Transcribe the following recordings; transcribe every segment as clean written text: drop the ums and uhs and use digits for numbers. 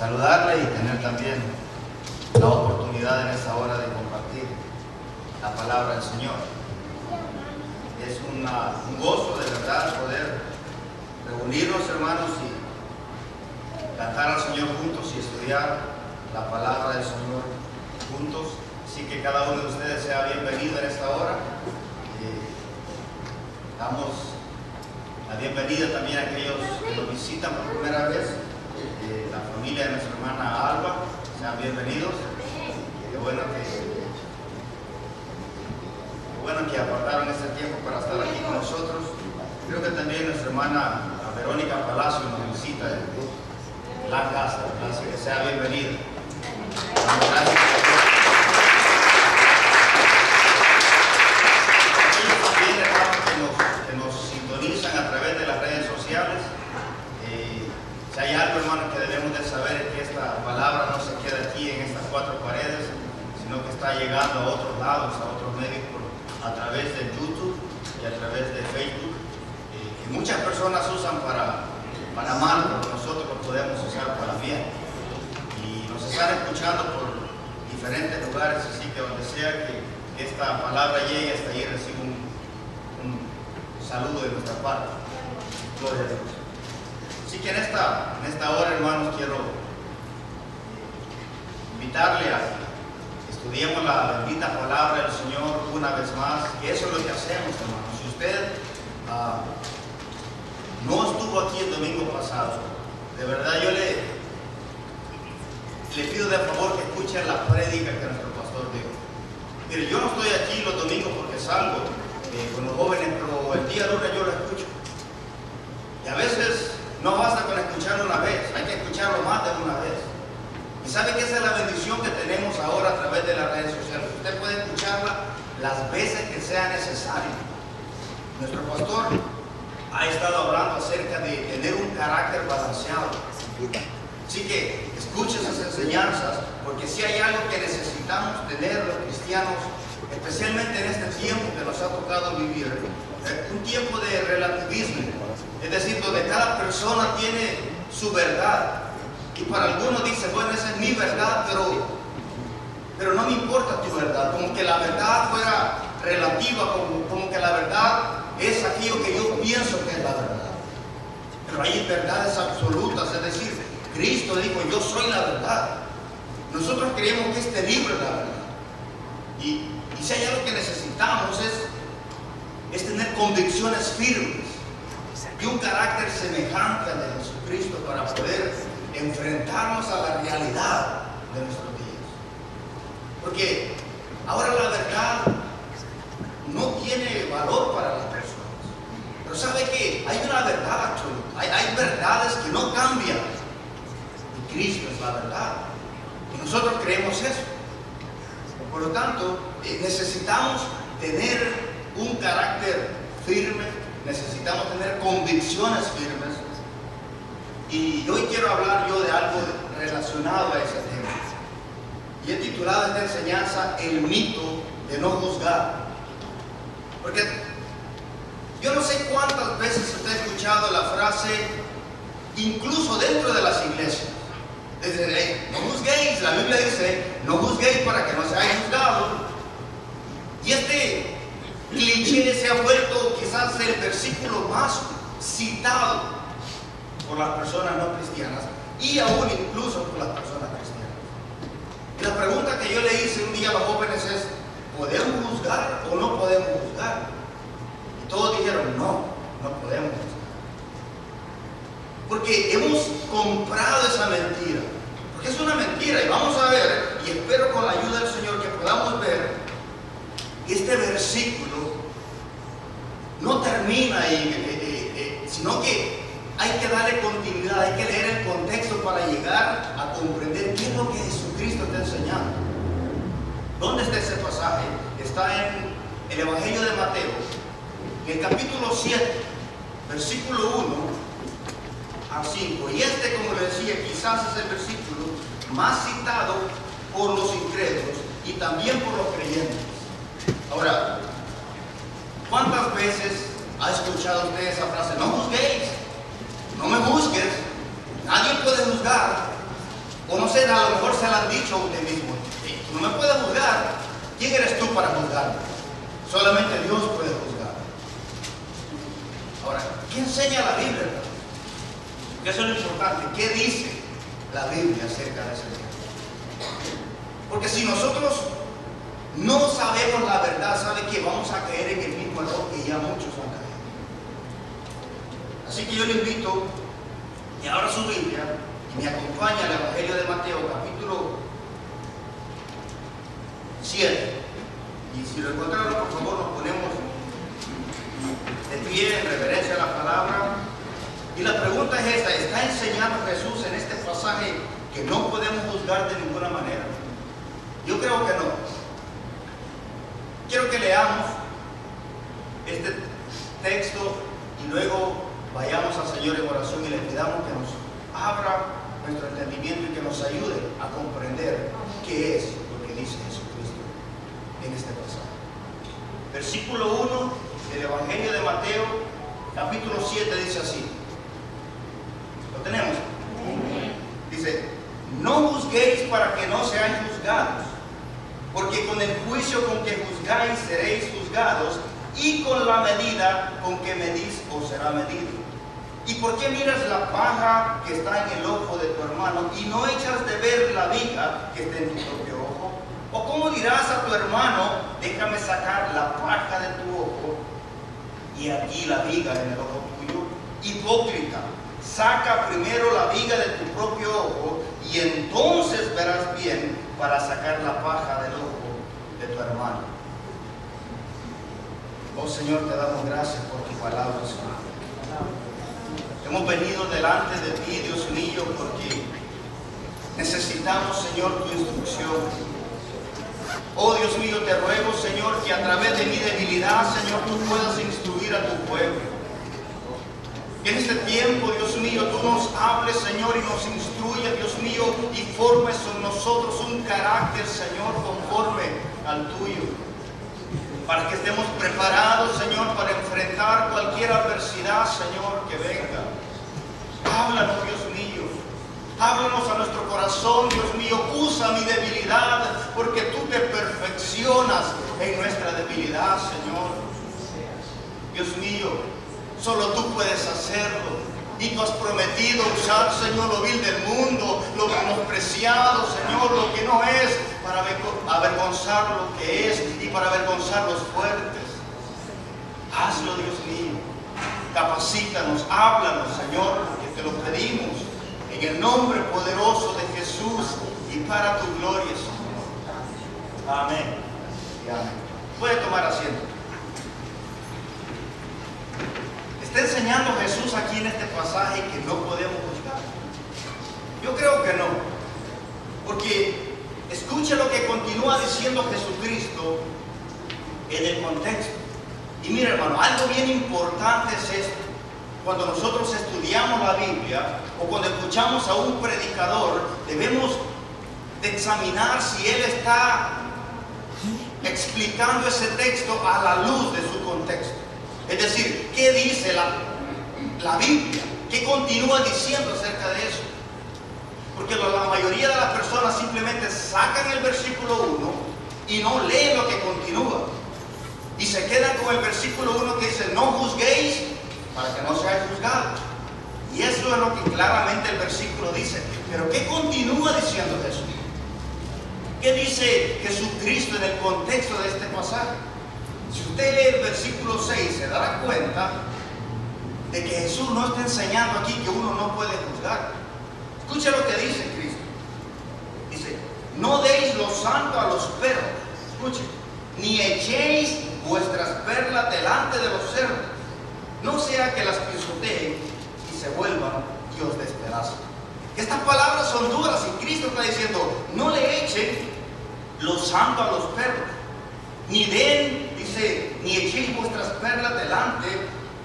saludarle y tener también la oportunidad en esta hora de compartir la palabra del Señor. Es un gozo de verdad poder reunirnos, hermanos, y cantar al Señor juntos y estudiar la palabra del Señor juntos. Así que cada uno de ustedes sea bienvenido en esta hora. Damos la bienvenida también a aquellos que nos visitan por primera vez. La familia de nuestra hermana Alba, sean bienvenidos. Qué bueno que apartaron este tiempo para estar aquí con nosotros. Creo que también nuestra hermana Verónica Palacio nos visita en la casa, así que sea bienvenida. Gracias. Que nos sintonizan a través de las redes sociales. Si hay algo, hermano, que debemos de saber es que esta palabra no se queda aquí en estas cuatro paredes, sino que está llegando a otros lados, a otros medios, a través de YouTube y a través de Facebook, que muchas personas usan para mal, pero nosotros lo podemos usar para bien. Y nos están escuchando por diferentes lugares, así que donde sea que esta palabra llegue hasta ahí, recibo un saludo de nuestra parte. Gloria a Dios. Así que en esta hora, hermanos, quiero invitarle a que estudiemos la bendita palabra del Señor una vez más, que eso es lo que hacemos, hermanos. Si usted no estuvo aquí el domingo pasado, de verdad yo le pido de favor que escuche la prédica que nuestro pastor dio. Mire, yo no estoy aquí los domingos porque salgo con los jóvenes, pero el día lunes yo lo escucho. Y a veces no basta con escucharlo una vez, hay que escucharlo más de una vez. Y sabe que esa es la bendición que tenemos ahora a través de las redes sociales. Usted puede escucharla las veces que sea necesario. Nuestro pastor ha estado hablando acerca de tener un carácter balanceado. Así que escuche esas enseñanzas, porque si hay algo que necesitamos tener los cristianos, especialmente en este tiempo que nos ha tocado vivir, un tiempo de relativismo, es decir, donde cada persona tiene su verdad, y para algunos dice, bueno, esa es mi verdad, pero no me importa tu verdad, como que la verdad fuera relativa, como que la verdad es aquello que yo pienso que es la verdad. Pero hay verdades absolutas, es decir, Cristo dijo, yo soy la verdad. Nosotros creemos que este libro es la verdad. Y si hay algo que necesitamos es tener convicciones firmes y un carácter semejante al de Jesucristo para poder enfrentarnos a la realidad de nuestros días. Porque ahora la verdad no tiene valor para las personas. Pero sabe que hay una verdad absoluta, hay verdades que no cambian. Y Cristo es la verdad. Y nosotros creemos eso. Por lo tanto, necesitamos tener un carácter firme, necesitamos tener convicciones firmes. Y hoy quiero hablar yo de algo relacionado a ese tema. Y he titulado esta enseñanza El mito de no juzgar. Porque yo no sé cuántas veces usted ha escuchado la frase, incluso dentro de las iglesias. Dice, no juzguéis, la Biblia dice, no juzguéis para que no seáis juzgados. Y este cliché se ha vuelto quizás el versículo más citado por las personas no cristianas y aún incluso por las personas cristianas. Y la pregunta que yo le hice un día a los jóvenes es, ¿podemos juzgar o no podemos juzgar? Y todos dijeron, no podemos juzgar. Porque hemos comprado esa mentira. Porque es una mentira. Y vamos a ver, y espero con la ayuda del Señor que podamos ver que este versículo no termina ahí, sino que hay que darle continuidad, hay que leer el contexto para llegar a comprender qué es lo que Jesucristo está enseñando. ¿Dónde está ese pasaje? Está en el Evangelio de Mateo, en el capítulo 7, versículo 1 al 5. Y este, como le decía, quizás es el versículo más citado por los incrédulos y también por los creyentes. Ahora, ¿cuántas veces ha escuchado usted esa frase? No juzguéis, no me juzgues, nadie puede juzgar. O no sé, a lo mejor se lo han dicho a usted mismo. Tú no me puedes juzgar. ¿Quién eres tú para juzgar? Solamente Dios puede juzgar. Ahora, ¿qué enseña la Biblia? Que eso es lo importante. ¿Qué dice la Biblia acerca de ese tema? Porque si nosotros no sabemos la verdad, ¿sabe qué? Vamos a caer en el mismo error que ya muchos han caído. Así que yo le invito que abra su Biblia y me acompañe al Evangelio de Mateo, capítulo 7. Y si lo encontraron, por favor, nos ponemos de pie en reverencia a la palabra. Y la pregunta es esta: ¿está enseñando Jesús en este pasaje que no podemos juzgar de ninguna manera? Yo creo que no. Quiero que leamos este texto y luego vayamos al Señor en oración y le pidamos que nos abra nuestro entendimiento y que nos ayude a comprender qué es lo que dice Jesucristo en este pasaje. Versículo 1 del Evangelio de Mateo, capítulo 7, dice así. ¿Lo tenemos? Dice: no juzguéis para que no seáis juzgados, porque con el juicio con que juzgáis seréis juzgados, y con la medida con que medís os será medido. ¿Y por qué miras la paja que está en el ojo de tu hermano y no echas de ver la viga que está en tu propio ojo? ¿O cómo dirás a tu hermano: déjame sacar la paja de tu ojo y aquí la viga en el ojo tuyo? Hipócrita, saca primero la viga de tu propio ojo y entonces verás bien para sacar la paja del ojo de tu hermano. Oh Señor, te damos gracias por tu palabra, Señor. Hemos venido delante de ti, Dios mío, porque necesitamos, Señor, tu instrucción. Oh Dios mío, te ruego, Señor, que a través de mi debilidad, Señor, tú puedas instruir a tu pueblo. Que en este tiempo, Dios mío, tú nos hables, Señor, y nos instruyas, Dios mío, y formes en nosotros un carácter, Señor, conforme al tuyo. Para que estemos preparados, Señor, para enfrentar cualquier adversidad, Señor, que venga. Háblanos, Dios mío. Háblanos a nuestro corazón, Dios mío. Usa mi debilidad, porque tú te perfeccionas en nuestra debilidad, Señor. Dios mío, solo tú puedes hacerlo. Y tú has prometido usar, Señor, lo vil del mundo, lo menospreciado, Señor, lo que no es, para avergonzar lo que es y para avergonzar los fuertes. Hazlo, Dios mío. Capacítanos, háblanos, Señor, porque te lo pedimos en el nombre poderoso de Jesús y para tu gloria, Señor. Amén. Y amén. Puede tomar asiento. ¿Está enseñando Jesús aquí en este pasaje que no podemos juzgar? Yo creo que no. Porque escuche lo que continúa diciendo Jesucristo en el contexto. Y mira, hermano, algo bien importante es esto. Cuando nosotros estudiamos la Biblia o cuando escuchamos a un predicador, debemos de examinar si él está explicando ese texto a la luz de su contexto. Es decir, ¿qué dice la Biblia? ¿Qué continúa diciendo acerca de eso? Porque la mayoría de las personas simplemente sacan el versículo 1 y no leen lo que continúa. Y se quedan con el versículo 1 que dice: no juzguéis para que no seáis juzgados. Y eso es lo que claramente el versículo dice. Pero ¿qué continúa diciendo Jesús? ¿Qué dice Jesucristo en el contexto de este pasaje? Si usted lee el versículo 6, se dará cuenta de que Jesús no está enseñando aquí que uno no puede juzgar. Escuche lo que dice Cristo. Dice: no deis lo santo a los perros. Escuche: ni echéis vuestras perlas delante de los cerdos, no sea que las pisoteen y se vuelvan y os despedacen. Estas palabras son duras y Cristo está diciendo: no le echen lo santo a los perros, ni den, dice, ni echéis vuestras perlas delante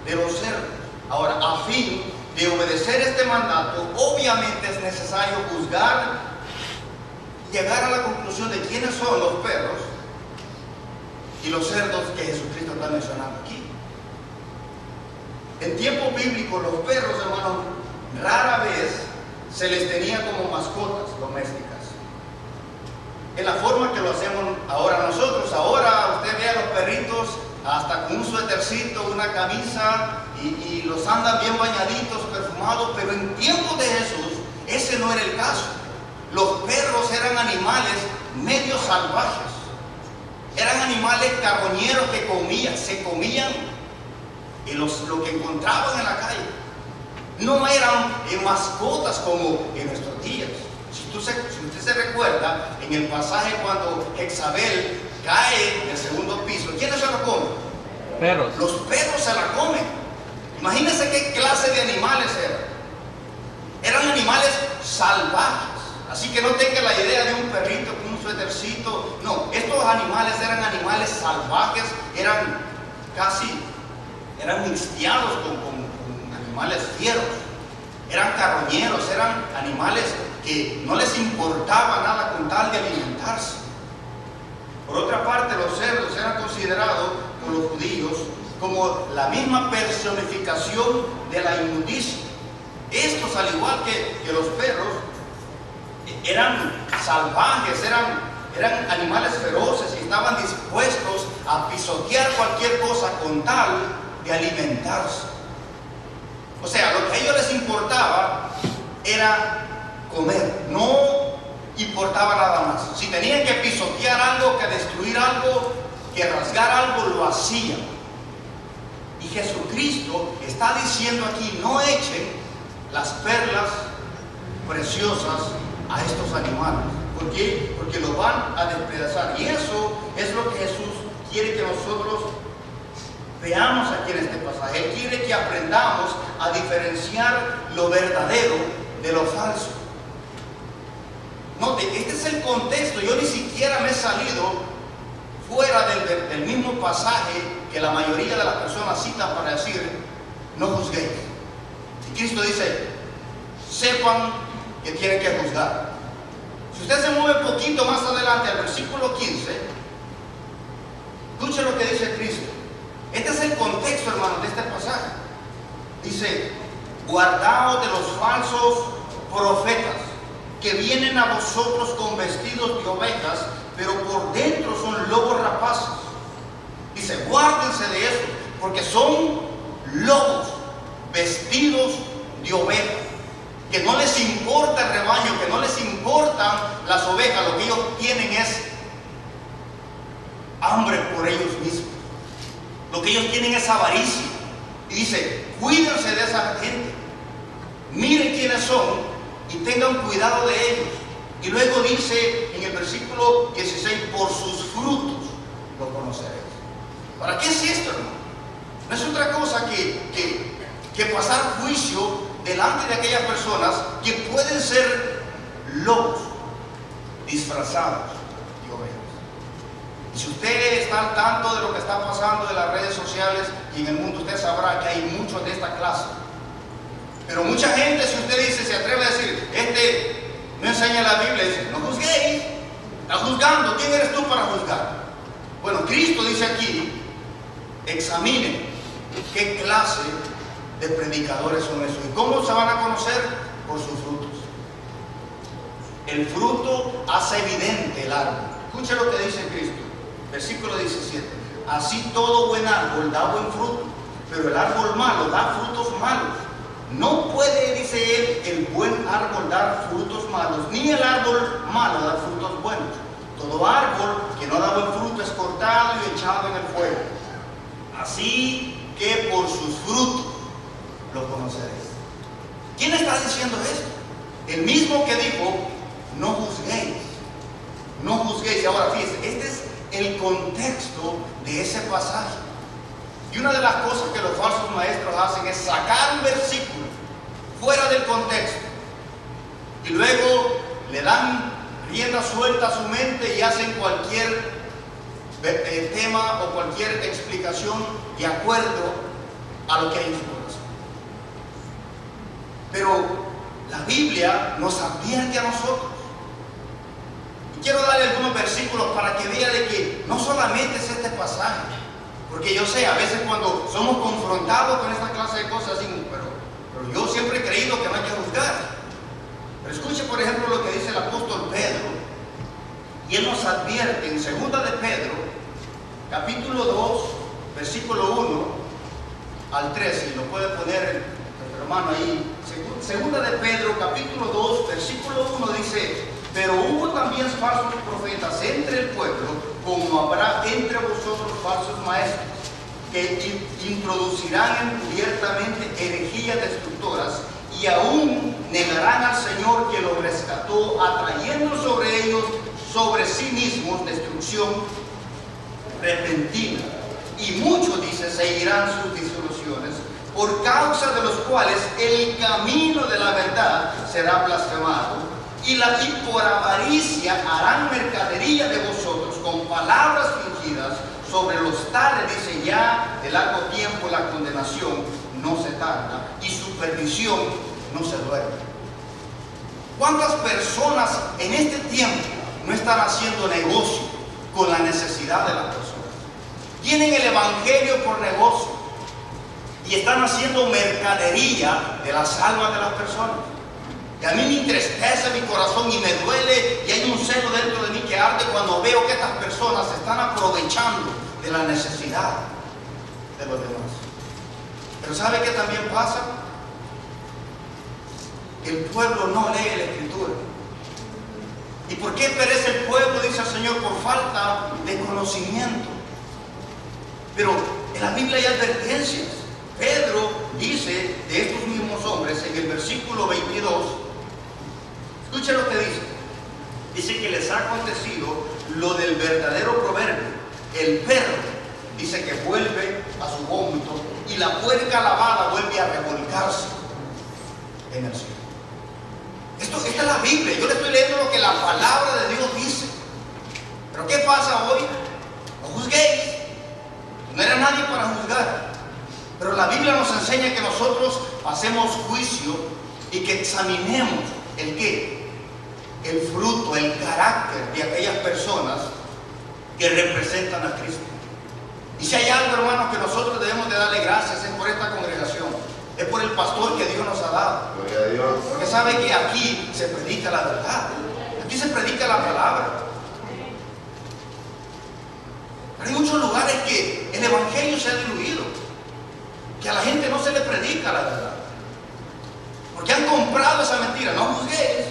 de los cerdos. Ahora, a fin de obedecer este mandato, obviamente es necesario juzgar, llegar a la conclusión de quiénes son los perros y los cerdos que Jesucristo está mencionando aquí. En tiempo bíblico, los perros, hermanos, rara vez se les tenía como mascotas. en la forma que lo hacemos ahora nosotros. Ahora usted ve a los perritos hasta con un suétercito, una camisa y los andan bien bañaditos, perfumados, pero en tiempos de Jesús ese no era el caso. Los perros eran animales medio salvajes, eran animales carroñeros que se comían lo que encontraban en la calle. No eran mascotas como en nuestros días. Si usted se recuerda, en el pasaje cuando Jezabel cae del segundo piso, ¿quiénes se lo comen? Perros. Los perros se la comen. Imagínense qué clase de animales eran. Eran animales salvajes. Así que no tenga la idea de un perrito con un suétercito. No, estos animales eran animales salvajes, eran mixteados con animales fieros. Eran carroñeros, eran animales que no les importaba nada con tal de alimentarse. Por otra parte, los cerdos eran considerados por los judíos como la misma personificación de la inmundicia. Estos, al igual que los perros, eran salvajes, eran animales feroces y estaban dispuestos a pisotear cualquier cosa con tal de alimentarse. O sea, lo que a ellos les importaba era comer, no importaba nada más. Si tenían que pisotear algo, que destruir algo, que rasgar algo, lo hacían. Y Jesucristo está diciendo aquí: no echen las perlas preciosas a estos animales. ¿Por qué? Porque los van a despedazar. Y eso es lo que Jesús quiere que nosotros veamos aquí en este pasaje. Él quiere que aprendamos a diferenciar lo verdadero de lo falso. Note, este es el contexto. Yo ni siquiera me he salido fuera del mismo pasaje que la mayoría de las personas citan para decir: no juzguéis. Y Cristo dice: sepan que tienen que juzgar. Si usted se mueve un poquito más adelante al versículo 15, escuche lo que dice Cristo. Este es el contexto, hermanos, de este pasaje. Dice: guardaos de los falsos profetas, que vienen a vosotros con vestidos de ovejas, pero por dentro son lobos rapaces. Dice: guárdense de eso, porque son lobos vestidos de ovejas, que no les importa el rebaño, que no les importan las ovejas. Lo que ellos tienen es hambre por ellos mismos. Lo que ellos tienen es avaricia. Y dice: cuídense de esa gente, miren quiénes son y tengan cuidado de ellos. Y luego dice en el versículo 16: por sus frutos lo conoceréis. ¿Para qué es esto, hermano? No es otra cosa que pasar juicio delante de aquellas personas que pueden ser lobos disfrazados de ovejas. Y si usted está al tanto de lo que está pasando en las redes sociales y en el mundo, usted sabrá que hay muchos de esta clase. Pero mucha gente, si usted dice, se atreve a decir: este no enseña la Biblia, dice: no juzguéis. Está juzgando. ¿Quién eres tú para juzgar? Bueno, Cristo dice aquí: examinen qué clase de predicadores son esos. ¿Y cómo se van a conocer? Por sus frutos. El fruto hace evidente el árbol. Escuche lo que dice Cristo, versículo 17: así todo buen árbol da buen fruto, pero el árbol malo da frutos malos. No puede, dice él, el buen árbol dar frutos malos, ni el árbol malo dar frutos buenos. Todo árbol que no da buen fruto es cortado y echado en el fuego. Así que por sus frutos lo conoceréis. ¿Quién está diciendo esto? El mismo que dijo: no juzguéis. No juzguéis. Y ahora fíjense, este es el contexto de ese pasaje. Y una de las cosas que los falsos maestros hacen es sacar un versículo fuera del contexto y luego le dan rienda suelta a su mente y hacen cualquier tema o cualquier explicación de acuerdo a lo que hay en su corazón. Pero la Biblia nos advierte a nosotros. Y quiero darle algunos versículos para que vea de que no solamente es este pasaje. Porque yo sé, a veces cuando somos confrontados con esta clase de cosas, decimos: pero yo siempre he creído que no hay que juzgar. Pero escuche, por ejemplo, lo que dice el apóstol Pedro. Y él nos advierte en 2 de Pedro, capítulo 2, versículo 1 al 3, y lo puede poner el hermano ahí. 2 de Pedro, capítulo 2, versículo 1 dice: pero hubo también falsos profetas entre el pueblo, como habrá entre vosotros falsos maestros, que introducirán encubiertamente herejías destructoras, y aún negarán al Señor que los rescató, atrayendo sobre ellos, sobre sí mismos, destrucción repentina. Y muchos, dice, seguirán sus disoluciones, por causa de los cuales el camino de la verdad será blasfemado, y por avaricia harán mercadería de vosotros con palabras fingidas. Sobre los tales dice: ya de largo tiempo la condenación no se tarda, y su perdición no se duerme. ¿Cuántas personas en este tiempo no están haciendo negocio con la necesidad de las personas? Tienen el evangelio por negocio y están haciendo mercadería de las almas de las personas. Y a mí me entristece mi corazón y me duele, y hay un celo dentro de mí que arde cuando veo que estas personas se están aprovechando de la necesidad de los demás. Pero ¿sabe qué también pasa? El pueblo no lee la Escritura. ¿Y por qué perece el pueblo? Dice el Señor: por falta de conocimiento. Pero en la Biblia hay advertencias. Pedro dice de estos mismos hombres en el versículo 22, escuche lo que dice. Dice que les ha acontecido lo del verdadero proverbio: el perro, dice, que vuelve a su vómito, y la puerca lavada vuelve a revolcarse en el cielo. Esta es la Biblia. Yo le estoy leyendo lo que la palabra de Dios dice. Pero ¿qué pasa hoy? No juzguéis. No era nadie para juzgar. Pero la Biblia nos enseña que nosotros hacemos juicio y que examinemos el qué, el fruto, el carácter de aquellas personas que representan a Cristo. Y si hay algo, hermanos, que nosotros debemos de darle gracias, es por esta congregación, es por el pastor que Dios nos ha dado. Gloria a Dios. Porque sabe que aquí se predica la verdad, aquí se predica la palabra. Pero hay muchos lugares que el evangelio se ha diluido, que a la gente no se le predica la verdad, porque han comprado esa mentira. No juzguéis.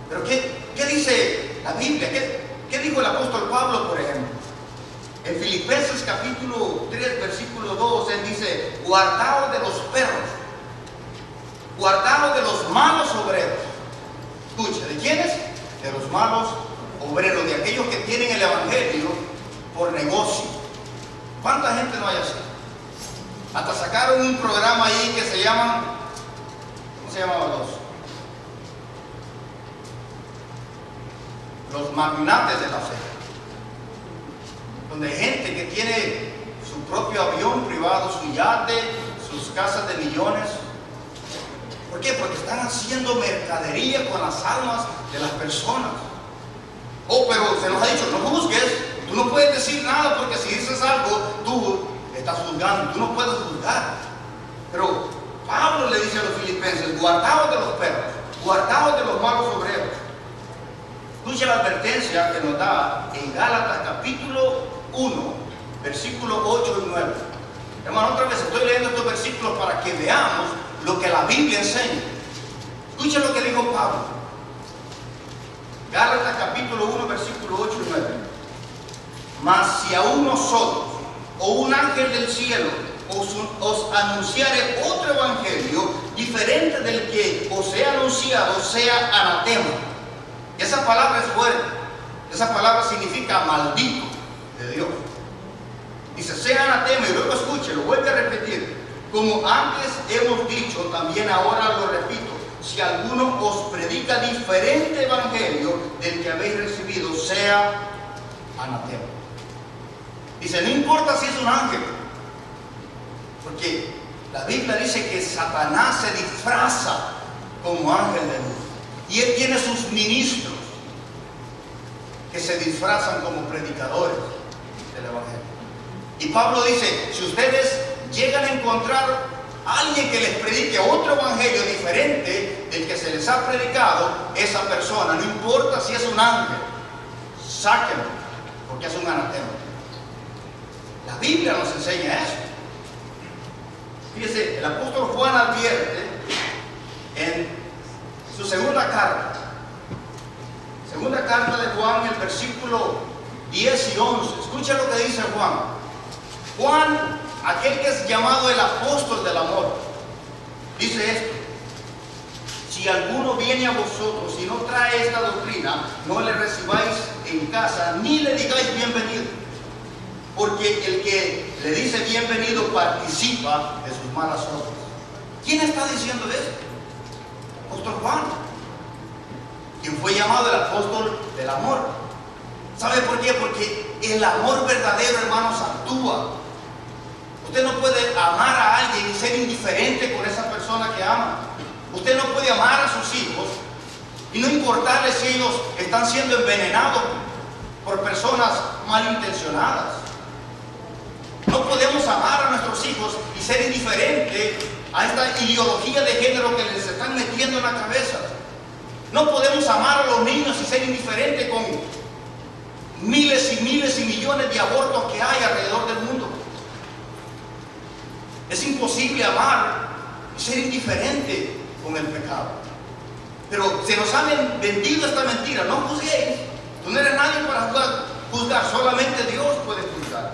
Pero ¿qué dice la Biblia? ¿Qué dijo el apóstol Pablo, por ejemplo? En Filipenses capítulo 3, versículo 2, él dice: guardaos de los perros, guardaos de los malos obreros. Escucha, ¿de quiénes? De los malos obreros, de aquellos que tienen el evangelio por negocio. ¿Cuánta gente no hay así? Hasta sacaron un programa ahí que se llaman, ¿cómo se llamaban los magnates de la fe? Donde hay gente que tiene su propio avión privado, su yate, sus casas de millones. ¿Por qué? Porque están haciendo mercadería con las almas de las personas. Oh, pero se nos ha dicho: no juzgues. Tú no puedes decir nada, porque si dices algo, tú estás juzgando. Tú no puedes juzgar. Pero Pablo le dice a los filipenses: guardaos de los perros, guardaos de los malos obreros. Escucha la advertencia que nos da en Gálatas capítulo 1, versículos 8 y 9. Hermano, otra vez estoy leyendo estos versículos para que veamos lo que la Biblia enseña. Escucha lo que dijo Pablo. Gálatas capítulo 1, versículos 8 y 9. Mas si aún nosotros, o un ángel del cielo, os anunciare otro evangelio diferente del que os he anunciado, sea anatema. Esa palabra es fuerte. Esa palabra significa maldito de Dios. Dice: sea anatema. Y luego escuche, lo vuelve a repetir: como antes hemos dicho, también ahora lo repito, si alguno os predica diferente evangelio del que habéis recibido, sea anatema. Dice: no importa si es un ángel, porque la Biblia dice que Satanás se disfraza como ángel de luz, y él tiene sus ministros que se disfrazan como predicadores del evangelio. Y Pablo dice: si ustedes llegan a encontrar a alguien que les predique otro evangelio diferente del que se les ha predicado, esa persona, no importa si es un ángel, sáquenlo, porque es un anatema. La Biblia nos enseña eso. Fíjese, el apóstol Juan advierte en su segunda carta de Juan, el versículo 10 y 11. Escucha lo que dice Juan. Juan, aquel que es llamado el apóstol del amor, dice esto: si alguno viene a vosotros y no trae esta doctrina, no le recibáis en casa, ni le digáis bienvenido, porque el que le dice bienvenido participa de sus malas obras. ¿Quién está diciendo esto? El apóstol Juan, quien fue llamado el apóstol del amor. ¿Sabe por qué? Porque el amor verdadero, hermanos, actúa. Usted no puede amar a alguien y ser indiferente con esa persona que ama. Usted no puede amar a sus hijos y no importarles si ellos están siendo envenenados por personas malintencionadas. No podemos amar a nuestros hijos y ser indiferente a esta ideología de género que les están metiendo en la cabeza. No podemos amar a los niños y ser indiferente con miles y miles y millones de abortos que hay alrededor del mundo. Es imposible amar y ser indiferente con el pecado. Pero se nos ha vendido esta mentira: no juzguéis. Tú no eres nadie para juzgar, solamente Dios puede juzgar.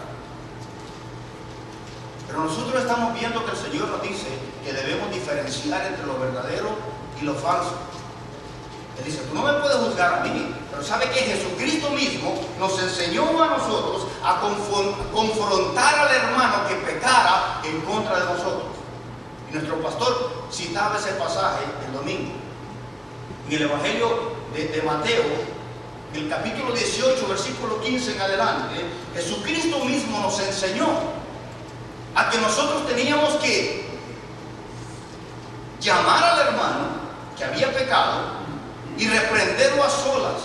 Pero nosotros estamos viendo que el Señor nos dice que debemos diferenciar entre lo verdadero y lo falso. Él dice: tú no me puedes juzgar a mí, pero sabe que Jesucristo mismo nos enseñó a nosotros a confrontar al hermano que pecara en contra de nosotros. Y nuestro pastor citaba ese pasaje el domingo. En el Evangelio de Mateo, en el capítulo 18, versículo 15 en adelante, Jesucristo mismo nos enseñó a que nosotros teníamos que llamar al hermano que había pecado y reprenderlo a solas,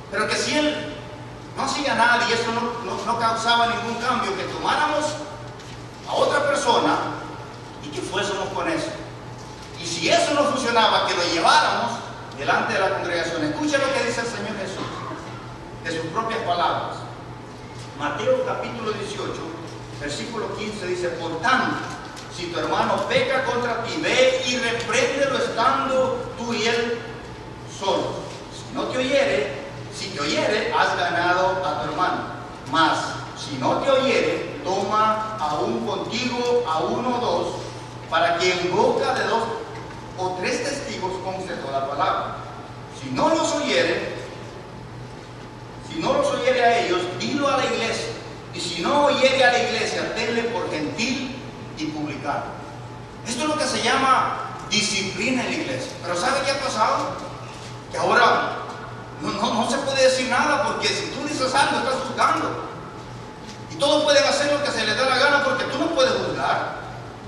pero que si él no hacía nada y eso no causaba ningún cambio, que tomáramos a otra persona y que fuésemos con eso. Y si eso no funcionaba, que lo lleváramos delante de la congregación. Escucha lo que dice el Señor Jesús, de sus propias palabras. Mateo capítulo 18, versículo 15 dice: por tanto, si tu hermano peca contra ti, ve y repréndelo estando tú y él solo. Si no te oyere, has ganado a tu hermano. Mas si no te oyere, toma aún contigo a uno o dos, para que en boca de 2 o 3 testigos conste toda palabra. Si no los oyere a ellos, dilo a la iglesia. Y si no oyere a la iglesia, tenle por gentil y publicano. Esto es lo que se llama disciplina en la iglesia. Pero ¿sabe qué ha pasado? Que ahora no se puede decir nada, porque si tú dices algo, estás juzgando. Y todos pueden hacer lo que se les da la gana, porque tú no puedes juzgar.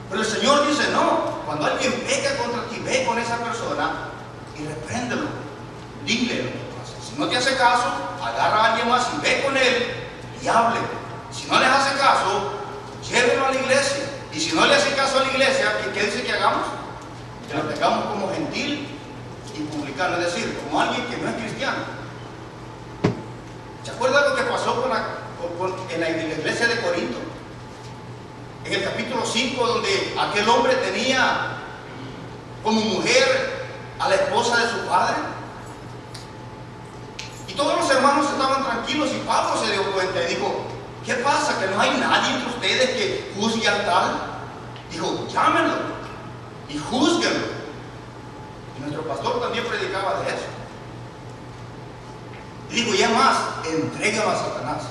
Pero el Señor dice: no, cuando alguien peca contra ti, ve con esa persona y repréndelo. Dile lo que pasa. Si no te hace caso, agarra a alguien más y ve con él y hable. Si no les hace caso, llévenlo a la iglesia. Y si no le hace caso a la iglesia, ¿qué dice que hagamos? Que lo tengamos como gentil y publicano, es decir, como alguien que no es cristiano. ¿Se acuerdan lo que pasó en la iglesia de Corinto? En el capítulo 5, donde aquel hombre tenía como mujer a la esposa de su padre. Y todos los hermanos estaban tranquilos, y Pablo se dio cuenta y dijo: ¿qué pasa? ¿Que no hay nadie entre ustedes que juzgue al tal? Dijo: llámenlo y júzguenlo. Y nuestro pastor también predicaba de eso. Y dijo: y es más, entréguelo a Satanás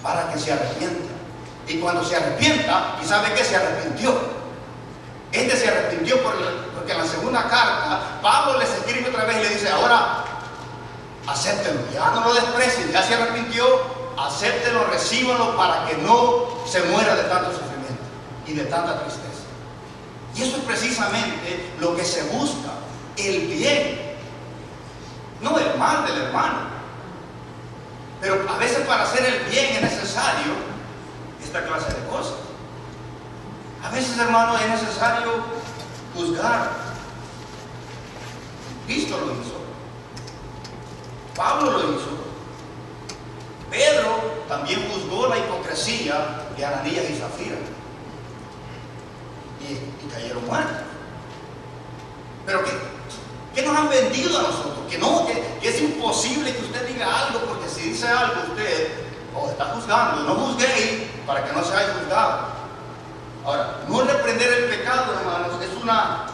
para que se arrepienta. Y cuando se arrepienta, y sabe que se arrepintió, se arrepintió porque en la segunda carta Pablo les escribe otra vez y le dice: ahora acéptenlo, ya no lo desprecien, ya se arrepintió, acéptenlo, recíbanlo, para que no se muera de tanto sufrimiento y de tanta tristeza. Y eso es precisamente lo que se busca: el bien, no el mal del hermano. Pero a veces para hacer el bien es necesario esta clase de cosas. A veces, hermano, es necesario juzgar. Cristo lo hizo, Pablo lo hizo, también juzgó la hipocresía de Ananías y Zafira. Y cayeron muertos. Pero ¿qué nos han vendido a nosotros? Que es imposible que usted diga algo, porque si dice algo usted está juzgando. No juzguéis para que no seáis juzgados. Ahora, no reprender el pecado, hermanos, es una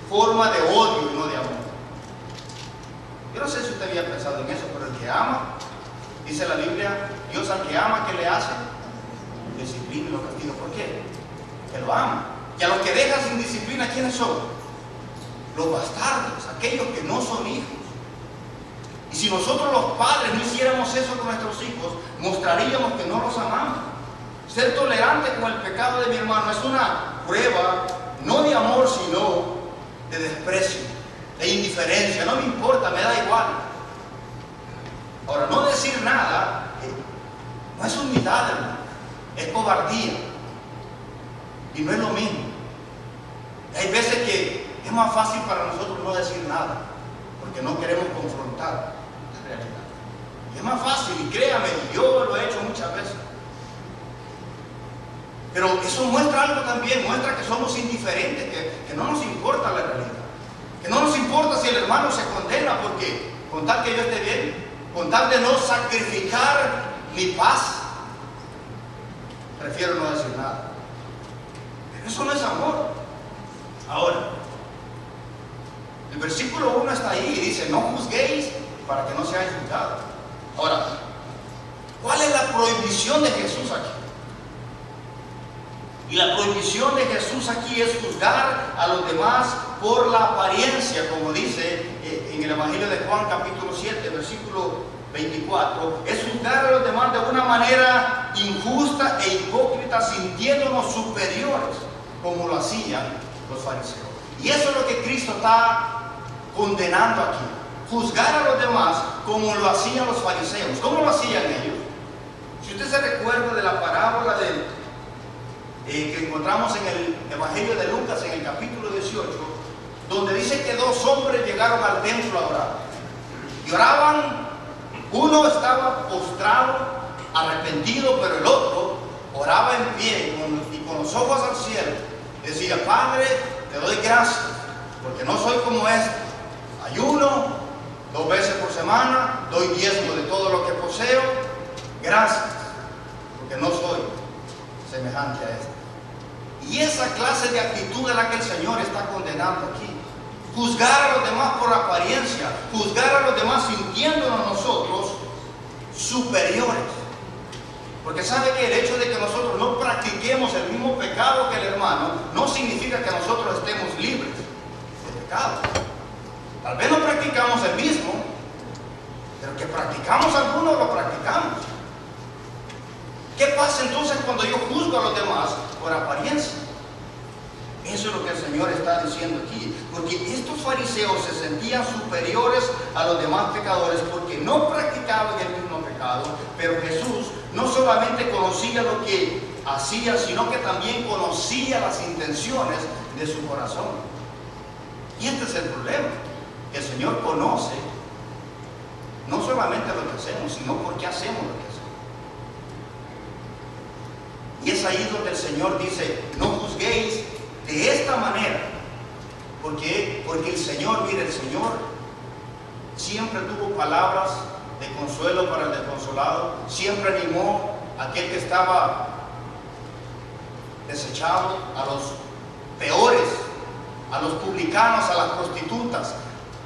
forma de odio y no de amor. Yo no sé si usted había pensado en eso, pero el que ama, dice la Biblia, Dios al que ama, ¿qué le hace? Disciplina y lo castiga. ¿Por qué? Que lo ama. Y a los que deja sin disciplina, ¿quiénes son? Los bastardos, aquellos que no son hijos. Y si nosotros los padres no hiciéramos eso con nuestros hijos, mostraríamos que no los amamos. Ser tolerante con el pecado de mi hermano es una prueba, no de amor, sino de desprecio, de indiferencia. No me importa, me da igual. Ahora, no decir nada no es humildad, hermano, es cobardía. Y no es lo mismo. Hay veces que es más fácil para nosotros no decir nada, porque no queremos confrontar la realidad. Y es más fácil, y créame, yo lo he hecho muchas veces. Pero eso muestra algo también, muestra que somos indiferentes, que no nos importa la realidad. Que no nos importa si el hermano se condena, porque con tal que yo esté bien, con tal de no sacrificar mi paz, prefiero no decir nada. Pero eso no es amor. Ahora, el versículo 1 está ahí y dice: no juzguéis para que no seáis juzgados. Ahora, ¿cuál es la prohibición de Jesús aquí? Y la prohibición de Jesús aquí es juzgar a los demás por la apariencia, como dice en el Evangelio de Juan capítulo 7, versículo 24, es juzgar a los demás de una manera injusta e hipócrita, sintiéndonos superiores, como lo hacían los fariseos. Y eso es lo que Cristo está condenando aquí. Juzgar a los demás como lo hacían los fariseos. ¿Cómo lo hacían ellos? Si usted se recuerda de la parábola que encontramos en el Evangelio de Lucas, en el capítulo 18, donde dice que dos hombres llegaron al templo a orar. Y oraban, uno estaba postrado, arrepentido, pero el otro oraba en pie y con los ojos al cielo. Decía: Padre, te doy gracias, porque no soy como este. Ayuno 2 veces por semana, doy diezmo de todo lo que poseo. Gracias, porque no soy semejante a este. Y esa clase de actitud es la que el Señor está condenando aquí. Juzgar a los demás por apariencia, juzgar a los demás sintiéndonos nosotros superiores. Porque sabe que el hecho de que nosotros no practiquemos el mismo pecado que el hermano no significa que nosotros estemos libres de pecado. Tal vez no practicamos el mismo, pero que practicamos alguno, lo practicamos. ¿Qué pasa entonces cuando yo juzgo a los demás por apariencia? Eso es lo que el Señor está diciendo aquí. Porque estos fariseos se sentían superiores a los demás pecadores porque no practicaban el mismo pecado. Pero Jesús no solamente conocía lo que hacía, sino que también conocía las intenciones de su corazón. Y este es el problema. El Señor conoce no solamente lo que hacemos, sino por qué hacemos lo que hacemos. Y es ahí donde el Señor dice: no juzguéis de esta manera. Porque el Señor, mire, el Señor siempre tuvo palabras de consuelo para el desconsolado. Siempre animó a aquel que estaba desechado, a los peores, a los publicanos, a las prostitutas,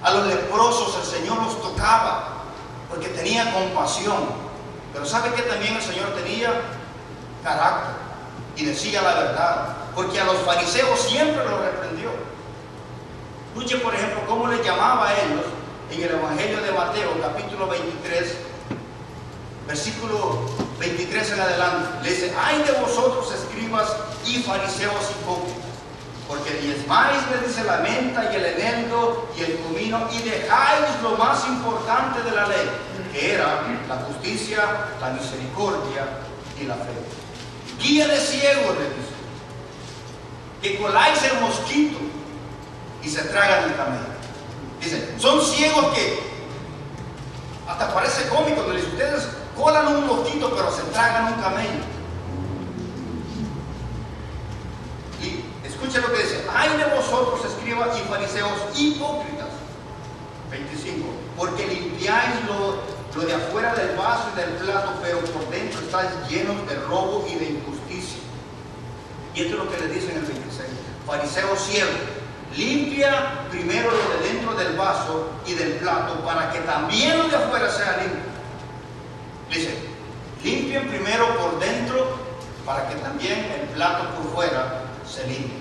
a los leprosos. El Señor los tocaba porque tenía compasión. Pero ¿sabe qué también el Señor tenía? Carácter, y decía la verdad, porque a los fariseos siempre los reprendió. Escuche, por ejemplo, cómo les llamaba a ellos en el Evangelio de Mateo, capítulo 23, versículo 23 en adelante. Le dice: ay de vosotros, escribas y fariseos hipócritas, porque diezmáis, le dice, la menta y el eneldo y el comino, y dejáis lo más importante de la ley, que era la justicia, la misericordia y la fe. Guía de ciegos, le dice, que coláis el mosquito y se tragan el camello. Dice, son ciegos que hasta parece cómico, le dice: ustedes colan un mosquito, pero se tragan un camello. Y escuchen lo que dice: ay de vosotros, escribas y fariseos hipócritas. 25. Porque limpiáis lo de afuera del vaso y del plato, pero por dentro estáis llenos de robo y de injusticia. Y esto es lo que le dice en el 26. Fariseo ciego, limpia primero lo de dentro del vaso y del plato, para que también lo de afuera sea limpio. Dice, limpien primero por dentro, para que también el plato por fuera se limpie.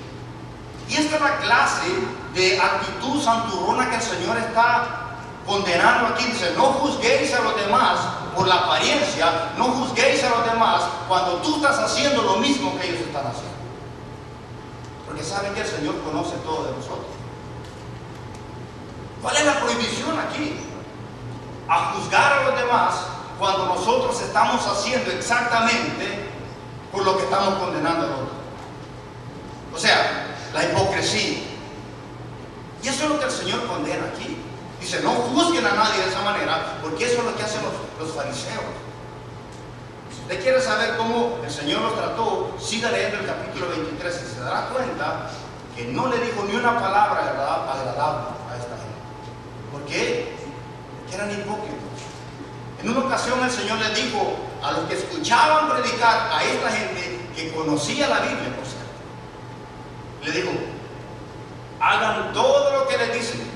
Y esta es la clase de actitud santurrona que el Señor está condenando aquí. Dice, no juzguéis a los demás por la apariencia, no juzguéis a los demás cuando tú estás haciendo lo mismo que ellos están haciendo. Porque saben que el Señor conoce todo de nosotros. ¿Cuál es la prohibición aquí? A juzgar a los demás cuando nosotros estamos haciendo exactamente por lo que estamos condenando al otro. O sea, la hipocresía. Y eso es lo que el Señor condena aquí. Dice, no juzguen a nadie de esa manera, porque eso es lo que hacen los fariseos. Si usted quiere saber cómo el Señor los trató, siga leyendo el capítulo 23 y se dará cuenta que no le dijo ni una palabra agradable a esta gente. ¿Por qué? Porque eran hipócritas. En una ocasión el Señor les dijo a los que escuchaban predicar a esta gente que conocía la Biblia, por cierto, le dijo, hagan todo lo que les dicen,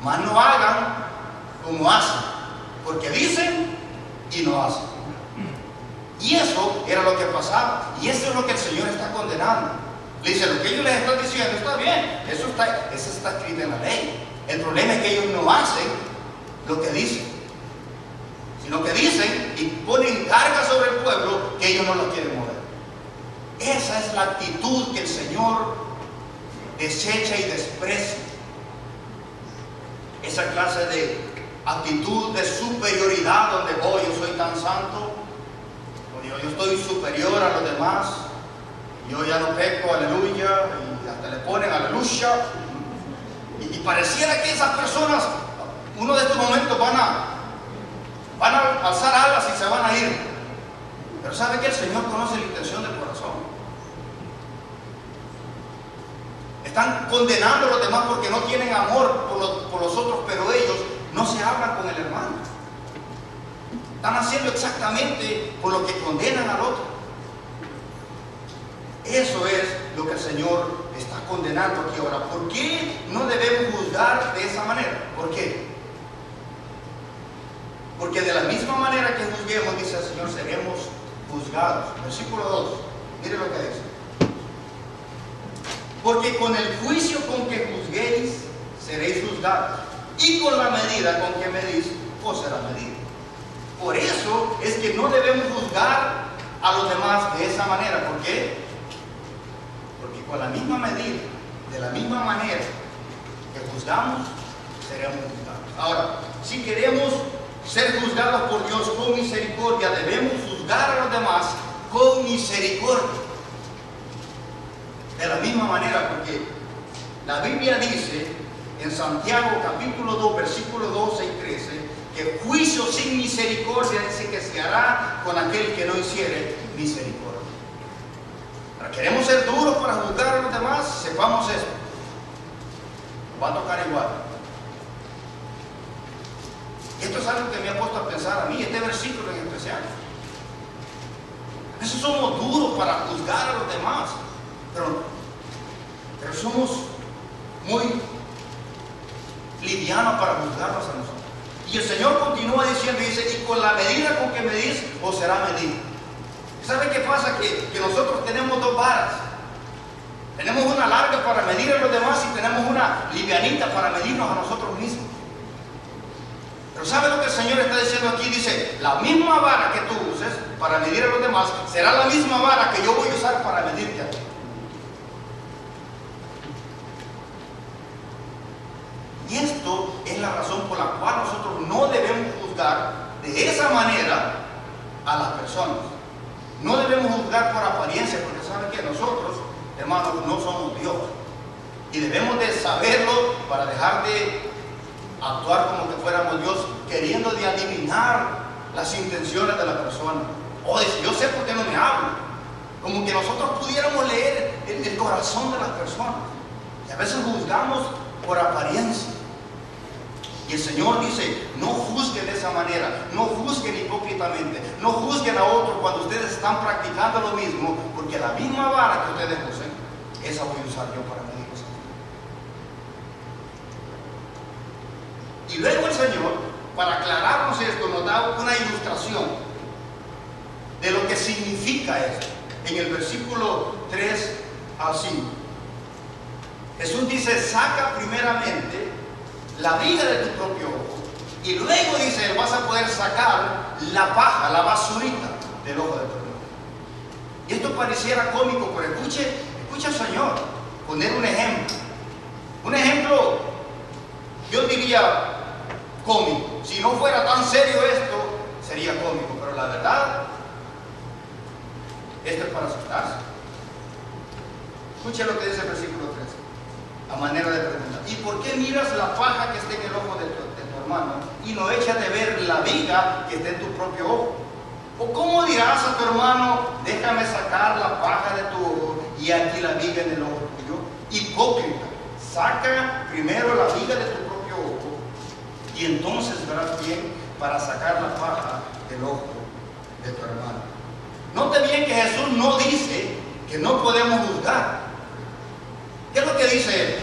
mas no hagan como hacen, porque dicen y no hacen. Y eso era lo que pasaba, y eso es lo que el Señor está condenando. Le dice, lo que ellos les están diciendo está bien, eso está escrito en la ley. El problema es que ellos no hacen lo que dicen, sino que dicen y ponen carga sobre el pueblo que ellos no lo quieren mover. Esa es la actitud que el Señor desecha y desprecia. Esa clase de actitud de superioridad donde yo soy tan santo, o yo estoy superior a los demás, yo ya no peco, aleluya, y hasta le ponen aleluya, y pareciera que esas personas, uno de estos momentos van a alzar alas y se van a ir. Pero sabe que el Señor conoce la intención del corazón. Están condenando a los demás porque no tienen amor por los otros, pero ellos no se hablan con el hermano. Están haciendo exactamente por lo que condenan al otro. Eso es lo que el Señor está condenando aquí ahora. ¿Por qué no debemos juzgar de esa manera? ¿Por qué? Porque de la misma manera que juzguemos, dice el Señor, seremos juzgados. Versículo 2, mire lo que dice. Porque con el juicio con que juzguéis, seréis juzgados, y con la medida con que medís, os será medido. Por eso es que no debemos juzgar a los demás de esa manera. ¿Por qué? Porque con la misma medida, de la misma manera que juzgamos, seremos juzgados. Ahora, si queremos ser juzgados por Dios con misericordia, debemos juzgar a los demás con misericordia. De la misma manera, porque la Biblia dice en Santiago capítulo 2, versículos 12 y 13, que juicio sin misericordia dice que se hará con aquel que no hiciere misericordia. Ahora, queremos ser duros para juzgar a los demás, sepamos esto. Nos va a tocar igual. Esto es algo que me ha puesto a pensar a mí, este versículo en especial. A veces somos duros para juzgar a los demás, pero somos muy livianos para juzgarnos a nosotros. Y el Señor continúa diciendo, dice, y con la medida con que medís, os será medido. ¿Sabe qué pasa? Que nosotros tenemos dos varas. Tenemos una larga para medir a los demás y tenemos una livianita para medirnos a nosotros mismos. Pero ¿sabe lo que el Señor está diciendo aquí? Dice, la misma vara que tú uses para medir a los demás será la misma vara que yo voy a usar para medirte a ti. Y esto es la razón por la cual nosotros no debemos juzgar de esa manera a las personas. No debemos juzgar por apariencia, porque saben que nosotros, hermanos, no somos Dios. Y debemos de saberlo para dejar de actuar como que fuéramos Dios, queriendo de adivinar las intenciones de la persona. O dice, yo sé por qué no me habla. Como que nosotros pudiéramos leer el corazón de las personas. Y a veces juzgamos por apariencia. Y el Señor dice, no juzguen de esa manera, no juzguen hipócritamente, no juzguen a otros cuando ustedes están practicando lo mismo, porque la misma vara que ustedes usen, esa voy a usar yo para medir los sentimientos. Y luego el Señor, para aclararnos esto, nos da una ilustración de lo que significa esto. En el versículo 3 al 5. Jesús dice, saca primeramente la viga de tu propio ojo, y luego dice, vas a poder sacar la paja, la basurita del ojo de tu hermano. Y esto pareciera cómico, pero escuche al Señor poner un ejemplo. Un ejemplo, yo diría cómico. Si no fuera tan serio esto, sería cómico, pero la verdad, esto es para asustarse. Escuche lo que dice el versículo 13. A manera de pregunta, ¿y por qué miras la paja que está en el ojo de tu hermano y no echas de ver la viga que está en tu propio ojo? ¿O cómo dirás a tu hermano, déjame sacar la paja de tu ojo y aquí la viga en el ojo tuyo? Hipócrita, saca primero la viga de tu propio ojo y entonces verás bien para sacar la paja del ojo de tu hermano. Note bien que Jesús no dice que no podemos juzgar. ¿Qué es lo que dice él?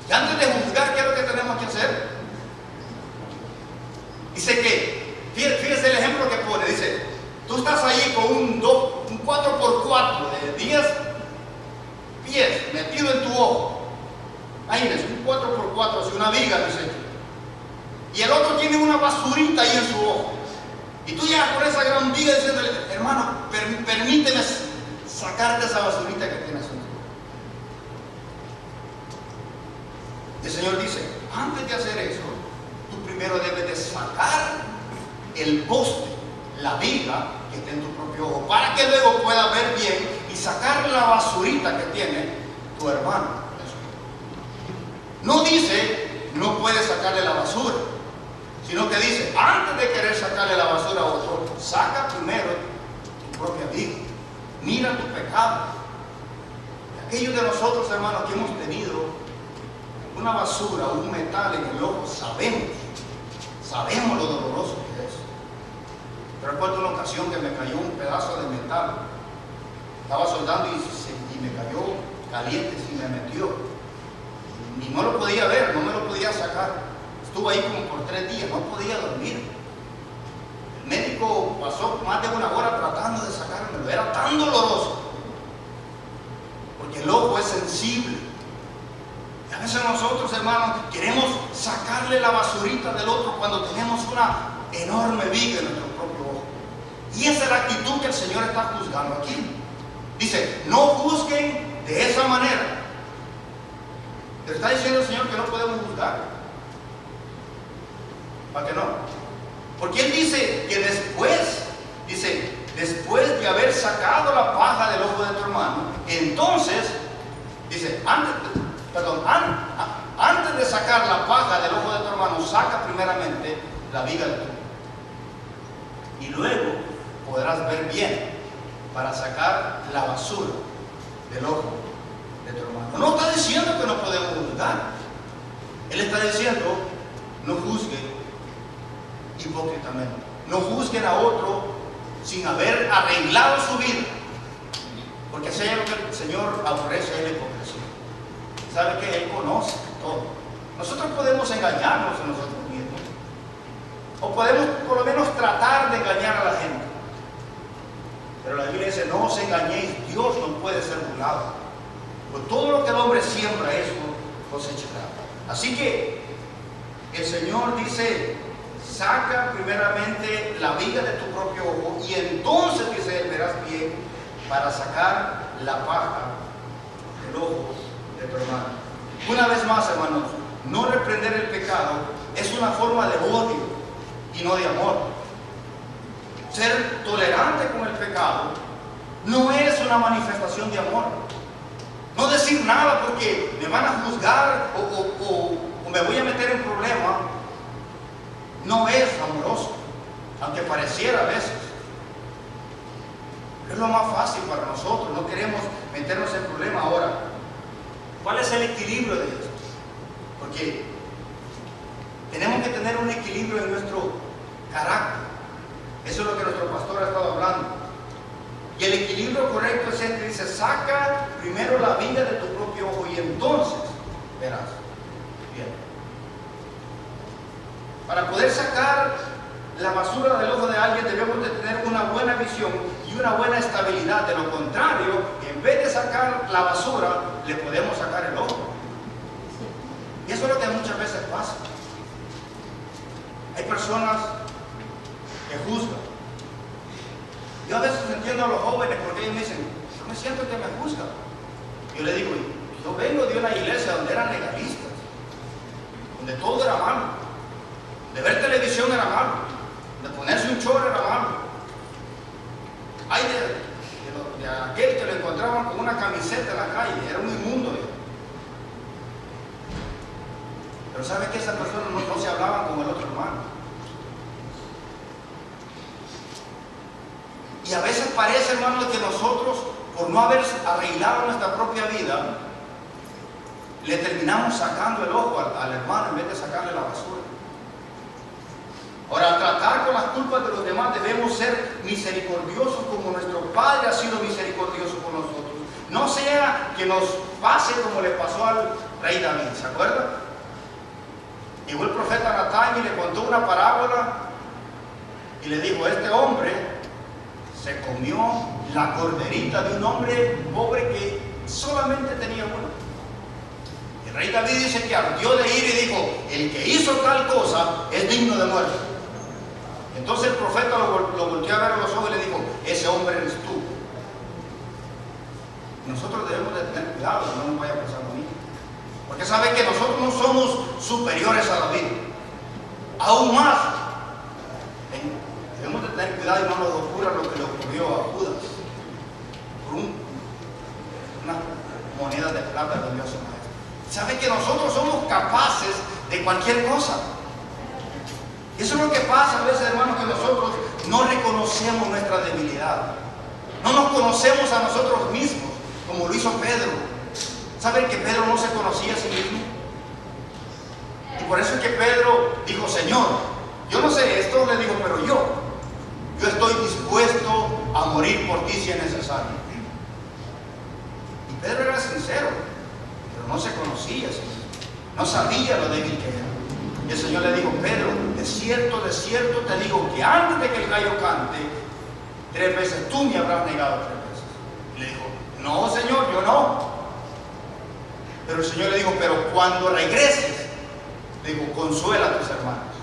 Que antes de juzgar, ¿qué es lo que tenemos que hacer? Dice que, fíjese el ejemplo que pone, dice, tú estás ahí con un 4x4 de 10 pies metido en tu ojo. Imagínense, un 4x4, así una viga, dice. Y el otro tiene una basurita ahí en su ojo. Y tú llegas por esa gran viga diciéndole, hermano, permíteme sacarte esa basurita que tienes en tu ojo. El Señor dice, antes de hacer eso, tú primero debes de sacar el poste, la viga que está en tu propio ojo, para que luego puedas ver bien y sacar la basurita que tiene tu hermano. No dice, no puedes sacarle la basura, sino que dice, antes de querer sacarle la basura a otro, saca primero tu propia viga. Mira tu pecado. Aquellos de nosotros, hermanos, que hemos tenido una basura, un metal en el ojo, sabemos lo doloroso que es. Yo recuerdo una ocasión que me cayó un pedazo de metal. Estaba soldando y me cayó caliente y me metió. Y no lo podía ver, no me lo podía sacar. Estuve ahí como por 3 días, no podía dormir. El médico pasó más de 1 hora tratando de sacármelo. Era tan doloroso. Porque el ojo es sensible. A veces nosotros, hermanos, queremos sacarle la basurita del otro cuando tenemos una enorme viga en nuestro propio ojo. Y esa es la actitud que el Señor está juzgando aquí. Dice, no juzguen de esa manera. ¿Te está diciendo el Señor que no podemos juzgar? ¿Para qué no? Porque Él dice que después de haber sacado la paja del ojo de tu hermano, entonces, dice, antes de sacar la paja del ojo de tu hermano, saca primeramente la viga de tu hermano. Y luego podrás ver bien para sacar la basura del ojo de tu hermano. No está diciendo que no podemos juzgar. Él está diciendo, no juzguen hipócritamente. No juzguen a otro sin haber arreglado su vida. Porque eso es lo que el Señor aborrece, es la hipocresía. Sabe que Él conoce todo. Nosotros podemos engañarnos a nosotros mismos, o podemos por lo menos tratar de engañar a la gente, pero la Biblia dice, no os engañéis, Dios no puede ser burlado, pues todo lo que el hombre siembra, eso cosechará. Así que el Señor dice, saca primeramente la viga de tu propio ojo y entonces, dice Él, verás bien para sacar la paja del ojo de tu hermano. Una vez más, hermanos, no reprender el pecado es una forma de odio y no de amor. Ser tolerante con el pecado no es una manifestación de amor. No decir nada porque me van a juzgar o me voy a meter en problemas no es amoroso, aunque parezca pareciera a veces. Pero es lo más fácil para nosotros, no queremos meternos en problemas. Ahora, ¿cuál es el equilibrio de esto? Porque tenemos que tener un equilibrio en nuestro carácter. Eso es lo que nuestro pastor ha estado hablando. Y el equilibrio correcto es el que dice: saca primero la viga de tu propio ojo y entonces verás. Bien. Para poder sacar la basura del ojo de alguien debemos de tener una buena visión y una buena estabilidad. De lo contrario, en vez de sacar la basura, le podemos sacar el ojo. Y eso es lo que muchas veces pasa. Hay personas que juzgan. Yo a veces entiendo a los jóvenes porque ellos me dicen: yo me siento que me juzgan. Yo le digo: yo vengo de una iglesia donde eran legalistas, donde todo era malo, de ver televisión era malo, de ponerse un chorro era malo. Hay de aquel que lo encontraban con una camiseta en la calle, era un inmundo. Pero ¿sabe que esas personas no se hablaban con el otro hermano? Y a veces parece, hermano, que nosotros, por no haber arreglado nuestra propia vida, le terminamos sacando el ojo al hermano en vez de sacarle la basura. Ahora, al tratar con las culpas de los demás, debemos ser misericordiosos como nuestro Padre ha sido misericordioso con nosotros. No sea que nos pase como le pasó al rey David, ¿se acuerdan? Llegó el profeta Natán y le contó una parábola y le dijo: este hombre se comió la corderita de un hombre pobre que solamente tenía uno. El rey David dice que ardió de ira y dijo: el que hizo tal cosa es digno de muerte. Entonces el profeta lo volteó a ver a los ojos y le dijo: ese hombre eres tú. Nosotros debemos de tener cuidado que no nos vaya a pasar lo mismo, porque sabe que nosotros no somos superiores a David. Aún más, debemos de tener cuidado y no nos ocurra lo que le ocurrió a Judas por una moneda de plata que dio a su maestro. Sabe que nosotros somos capaces de cualquier cosa. Eso es lo que pasa a veces, hermanos, que nosotros no reconocemos nuestra debilidad. No nos conocemos a nosotros mismos, como lo hizo Pedro. ¿Saben que Pedro no se conocía a sí mismo? Y por eso es que Pedro dijo: Señor, yo no sé esto, le digo, pero yo estoy dispuesto a morir por ti si es necesario. Y Pedro era sincero, pero no se conocía a sí mismo. No sabía lo débil que era. Y el Señor le dijo: Pedro, de cierto te digo que antes de que el gallo cante, 3 veces tú me habrás negado 3 veces. Y le dijo: no, Señor, yo no. Pero el Señor le dijo: pero cuando regreses, le digo, consuela a tus hermanos.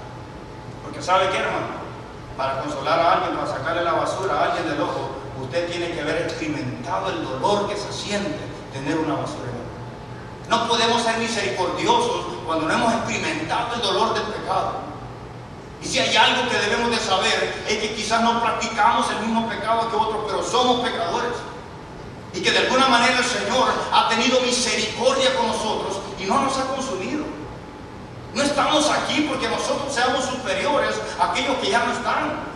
Porque ¿sabe qué, hermano? Para consolar a alguien, para sacarle la basura a alguien del ojo, usted tiene que haber experimentado el dolor que se siente tener una basura en el ojo. No podemos ser misericordiosos cuando no hemos experimentado el dolor del pecado. Y si hay algo que debemos de saber, es que quizás no practicamos el mismo pecado que otros, pero somos pecadores. Y que de alguna manera el Señor ha tenido misericordia con nosotros y no nos ha consumido. No estamos aquí porque nosotros seamos superiores a aquellos que ya no están.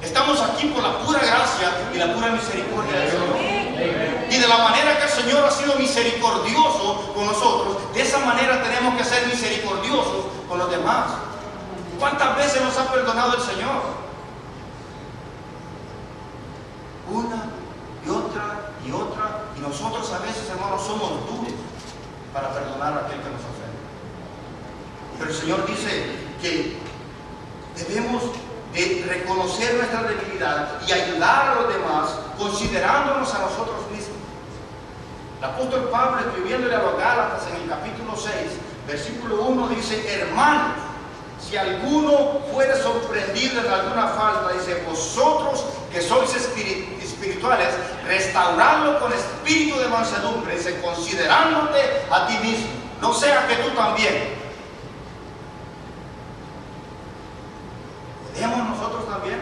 Estamos aquí por la pura gracia y la pura misericordia de Dios. Y de la manera que el Señor ha sido misericordioso con nosotros, de esa manera tenemos que ser misericordiosos con los demás. ¿Cuántas veces nos ha perdonado el Señor? Una y otra y otra. Y nosotros a veces, hermanos, somos duros para perdonar a aquel que nos ofende. Pero el Señor dice que debemos de reconocer nuestra debilidad y ayudar a los demás considerándonos a nosotros mismos. El apóstol Pablo, escribiéndole a los Gálatas en el capítulo 6, versículo 1, dice: hermanos, si alguno fuere sorprendido en alguna falta, dice, vosotros que sois espirituales, restauradlo con espíritu de mansedumbre, dice, considerándote a ti mismo, no sea que tú también. ¿Podemos nosotros también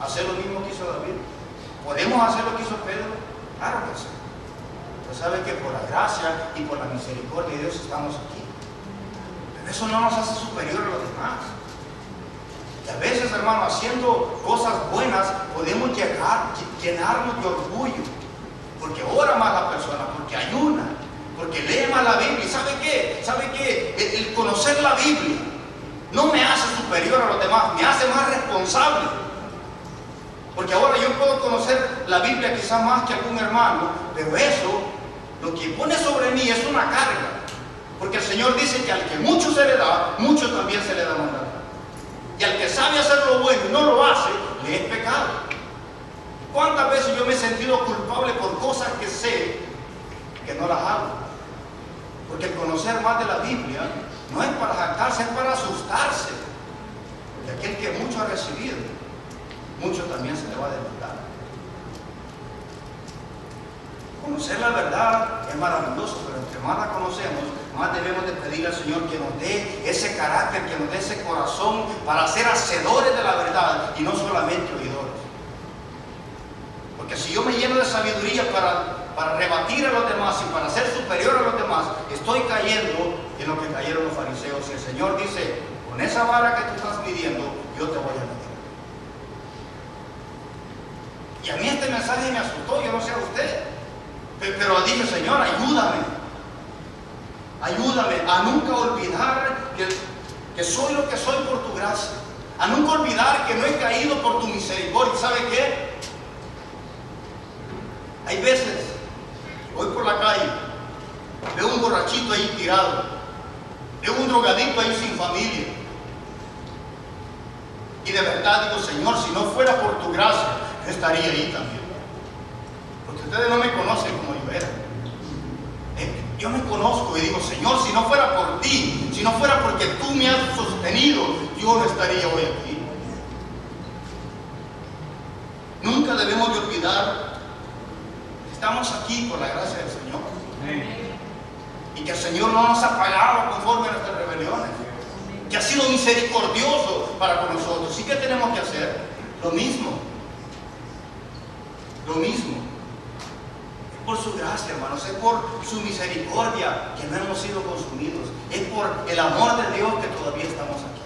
hacer lo mismo que hizo David? ¿Podemos hacer lo que hizo Pedro? Claro que sí. Pero sabe que por la gracia y por la misericordia de Dios estamos aquí. Pero eso no nos hace superior a los demás. Y a veces, veces, hermano, haciendo cosas buenas, podemos llenarnos de orgullo. Porque ora más la persona, porque ayuna, porque lee más la Biblia. ¿Y sabe qué? ¿Sabe qué? El conocer la Biblia no me hace superior a los demás, me hace más responsable. Porque ahora yo puedo conocer la Biblia quizás más que algún hermano, pero eso, lo que pone sobre mí es una carga. Porque el Señor dice que al que mucho se le da, mucho también se le demandará. Y al que sabe hacer lo bueno y no lo hace, le es pecado. ¿Cuántas veces yo me he sentido culpable por cosas que sé que no las hago? Porque el conocer más de la Biblia no es para jactarse, es para asustarse. Porque aquel que mucho ha recibido, mucho también se le va a demandar. Conocer la verdad es maravilloso, pero entre más la conocemos, más debemos de pedirle al Señor que nos dé ese carácter, que nos dé ese corazón para ser hacedores de la verdad y no solamente oidores. Porque si yo me lleno de sabiduría para rebatir a los demás y para ser superior a los demás, estoy cayendo en lo que cayeron los fariseos. Y el Señor dice, con esa vara que tú estás midiendo, yo te voy a medir. Y a mí este mensaje me asustó, yo no sé a usted. Pero dije, Señor, ayúdame a nunca olvidar que soy lo que soy por tu gracia, a nunca olvidar que no he caído por tu misericordia. ¿Sabe qué? Hay veces, voy por la calle, veo un borrachito ahí tirado, veo un drogadicto ahí sin familia, y de verdad digo, Señor, si no fuera por tu gracia, yo estaría ahí también. Porque ustedes no me conocen como yo era. Yo me conozco y digo, Señor, si no fuera por ti, si no fuera porque tú me has sostenido, yo no estaría hoy aquí. Nunca debemos de olvidar que estamos aquí por la gracia del Señor. Y que el Señor no nos ha pagado conforme a nuestras rebeliones. Que ha sido misericordioso para con nosotros. ¿Y qué tenemos que hacer? Lo mismo. Lo mismo. Por su gracia, hermanos, es por su misericordia que no hemos sido consumidos, es por el amor de Dios que todavía estamos aquí.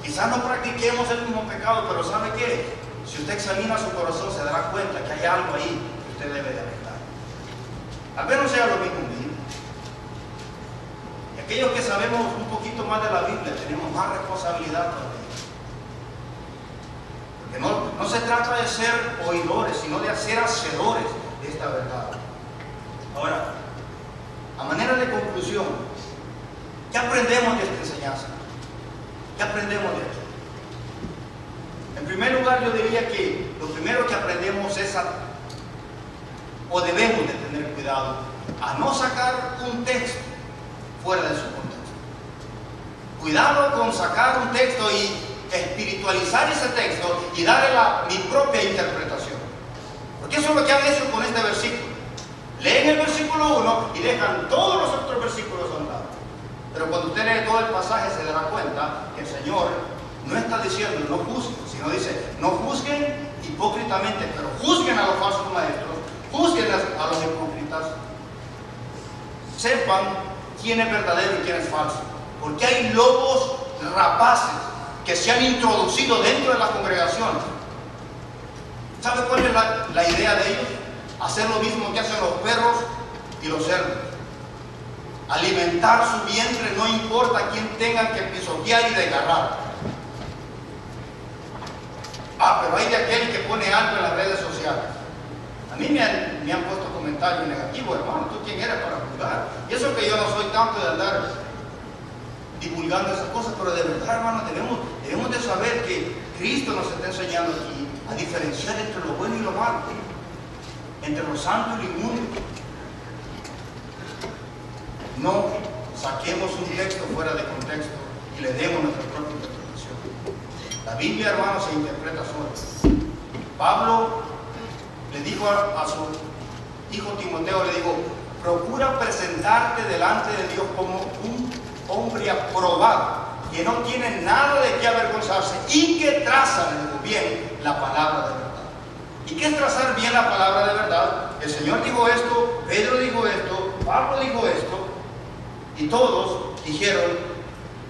Quizás no practiquemos el mismo pecado, pero ¿sabe qué? Si usted examina su corazón se dará cuenta que hay algo ahí que usted debe de arreglar. Tal vez no sea lo mismo mío. Y aquellos que sabemos un poquito más de la Biblia tenemos más responsabilidad todavía. Porque no se trata de ser oidores, sino de ser hacedores de esta verdad. Ahora, a manera de conclusión, ¿qué aprendemos de esta enseñanza? ¿Qué aprendemos de esto? En primer lugar, yo diría que lo primero que aprendemos es o debemos de tener cuidado a no sacar un texto fuera de su contexto. Cuidado con sacar un texto y espiritualizar ese texto y darle mi propia interpretación. Porque eso es lo que han hecho con este versículo. Leen el versículo 1 y dejan todos los otros versículos a un lado. Pero cuando usted lee todo el pasaje se dará cuenta que el Señor no está diciendo no juzguen, sino dice no juzguen hipócritamente, pero juzguen a los falsos maestros, juzguen a los hipócritas. Sepan quién es verdadero y quién es falso. Porque hay lobos rapaces que se han introducido dentro de la congregación. ¿Sabe cuál es la idea de ellos? Hacer lo mismo que hacen los perros y los cerdos. Alimentar su vientre, no importa quién tengan que pisotear y desgarrar. Pero hay de aquel que pone algo en las redes sociales. A mí me han puesto comentarios negativos, hermano, ¿tú quién eres para juzgar? Y eso que yo no soy tanto de andar divulgando esas cosas, pero de verdad, hermano, debemos de saber que Cristo nos está enseñando aquí a diferenciar entre lo bueno y lo malo, entre lo santo y lo inmundo. No saquemos un texto fuera de contexto y le demos nuestra propia interpretación. La Biblia, hermanos, se interpreta sola. Pablo le dijo a su hijo Timoteo, le dijo, procura presentarte delante de Dios como un hombre aprobado, que no tiene nada de qué avergonzarse y que traza bien la palabra de verdad. ¿Y qué es trazar bien la palabra de verdad? El Señor dijo esto, Pedro dijo esto, Pablo dijo esto, y todos dijeron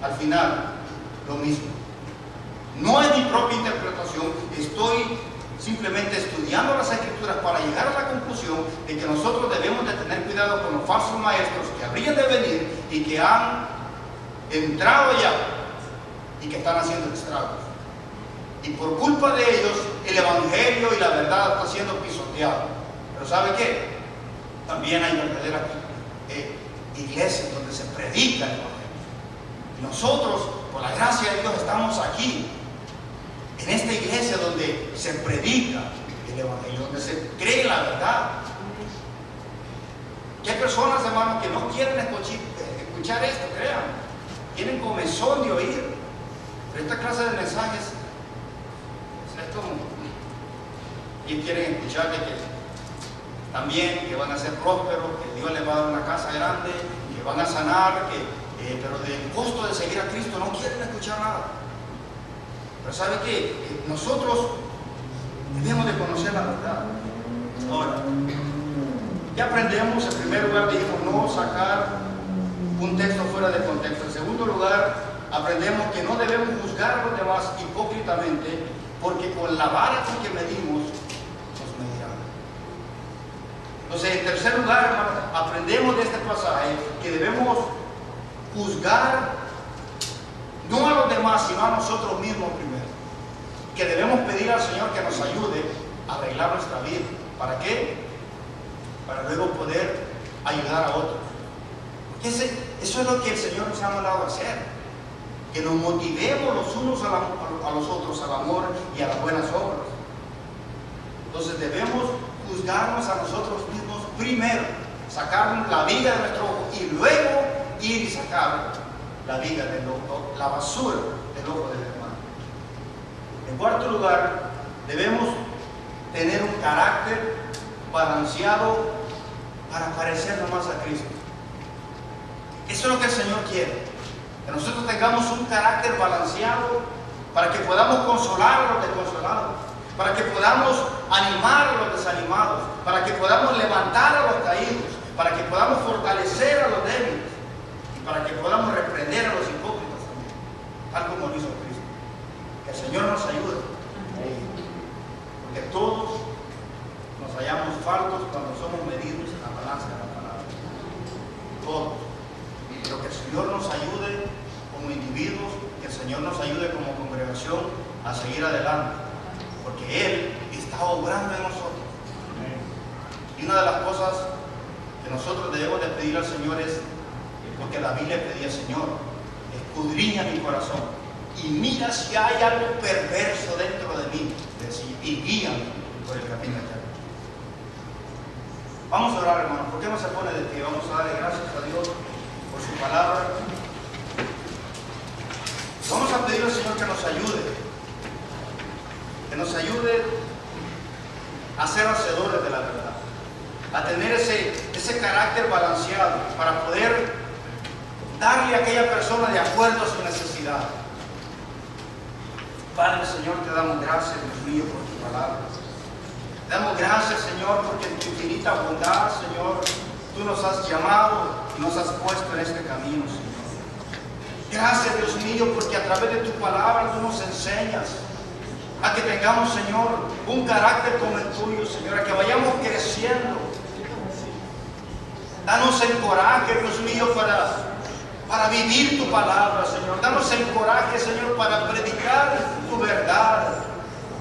al final lo mismo. No es mi propia interpretación, estoy simplemente estudiando las Escrituras para llegar a la conclusión de que nosotros debemos de tener cuidado con los falsos maestros que habrían de venir y que han entrado ya y que están haciendo estragos. Y por culpa de ellos, el Evangelio y la verdad está siendo pisoteado. Pero ¿sabe qué? También hay verdaderas iglesias donde se predica el Evangelio. Y nosotros, por la gracia de Dios, estamos aquí, en esta iglesia donde se predica el Evangelio, donde se cree la verdad. Que hay personas, hermanos, que no quieren escuchar esto, crean. Tienen comezón de oír. Pero esta clase de mensajes es como, y quieren escuchar de que también que van a ser prósperos, que Dios les va a dar una casa grande, que van a sanar, pero del costo de seguir a Cristo no quieren escuchar nada. Pero ¿sabe qué? Nosotros debemos de conocer la verdad. Ahora, ya aprendemos, en primer lugar dijimos no sacar un texto fuera de contexto. En segundo lugar, aprendemos que no debemos juzgar a los demás hipócritamente, porque con la vara con que medimos, nos medirán. Entonces, en tercer lugar, hermanos, aprendemos de este pasaje que debemos juzgar no a los demás, sino a nosotros mismos primero. Que debemos pedir al Señor que nos ayude a arreglar nuestra vida. ¿Para qué? Para luego poder ayudar a otros. Porque eso es lo que el Señor nos ha mandado a hacer. Que nos motivemos los unos a los otros al amor y a las buenas obras. Entonces debemos juzgarnos a nosotros mismos primero, sacar la viga de nuestro ojo y luego ir y sacar la viga del ojo, la basura del ojo del hermano. En cuarto lugar, debemos tener un carácter balanceado para parecernos más a Cristo. Eso es lo que el Señor quiere. Que nosotros tengamos un carácter balanceado para que podamos consolar a los desconsolados, para que podamos animar a los desanimados, para que podamos levantar a los caídos, para que podamos fortalecer a los débiles y para que podamos reprender a los hipócritas también, tal como lo hizo Cristo. Que el Señor nos ayude, porque todos nos hallamos faltos cuando somos medidos en la balanza de la palabra. Todos. Pero que el Señor nos ayude como individuos, que el Señor nos ayude como congregación a seguir adelante, porque Él está obrando en nosotros. Y una de las cosas que nosotros debemos de pedir al Señor es lo que David le pedía: Señor, escudriña mi corazón y mira si hay algo perverso dentro de mí, decía, y guíame por el camino eterno. Vamos a orar, hermanos. ¿Por qué no se pone de pie? Vamos a darle gracias a Dios por su palabra. Vamos a pedir al Señor que nos ayude a ser hacedores de la verdad, a tener ese carácter balanceado para poder darle a aquella persona de acuerdo a su necesidad. Padre, Señor, te damos gracias, Dios mío, por tu palabra. Te damos gracias, Señor, porque en tu infinita bondad, Señor, tú nos has llamado y nos has puesto en este camino, Señor. Gracias, Dios mío, porque a través de tu palabra tú nos enseñas a que tengamos, Señor, un carácter como el tuyo, Señor, a que vayamos creciendo. Danos el coraje, Dios mío, para vivir tu palabra, Señor. Danos el coraje, Señor, para predicar tu verdad.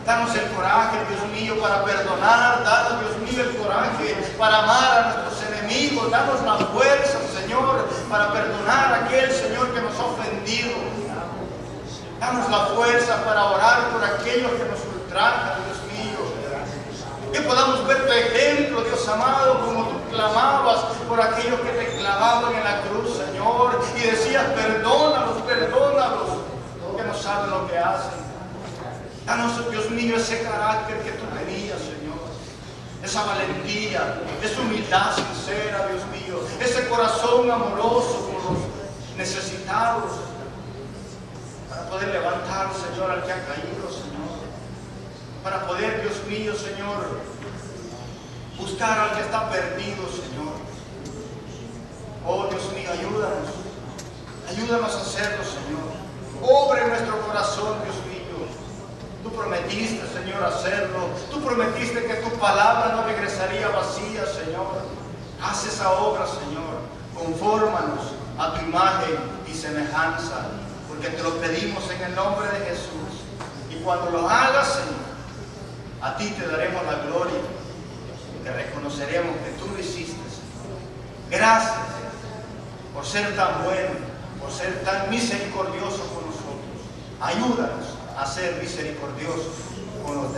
Danos el coraje, Dios mío, para perdonar. Danos, Dios mío, el coraje para amar a nuestros enemigos. Danos la fuerza, Señor, para perdonar a aquel, Señor, que nos ha ofendido. Danos la fuerza para orar por aquellos que nos ultrajan, Dios mío. Que podamos ver tu ejemplo, Dios amado, como tú clamabas por aquellos que te clavaban en la cruz, Señor, y decías: perdónalos, perdónalos, que no saben lo que hacen. Danos, Dios mío, ese carácter que tú tenías, Señor, esa valentía, esa humildad sincera, Dios mío, ese corazón amoroso con los necesitados, para poder levantar, Señor, al que ha caído, Señor, para poder, Dios mío, Señor, buscar al que está perdido, Señor. Oh, Dios mío, ayúdanos a hacerlo, Señor. Obra en nuestro corazón, Dios mío. prometiste, Señor, hacerlo. Tú prometiste que tu palabra no regresaría vacía, Señor. Haz esa obra, Señor. Confórmanos a tu imagen y semejanza, porque te lo pedimos en el nombre de Jesús. Y cuando lo hagas, Señor, a ti te daremos la gloria, te reconoceremos que tú lo hiciste, Señor. Gracias por ser tan bueno, por ser tan misericordioso con nosotros. Ayúdanos a ser misericordiosos con los demás.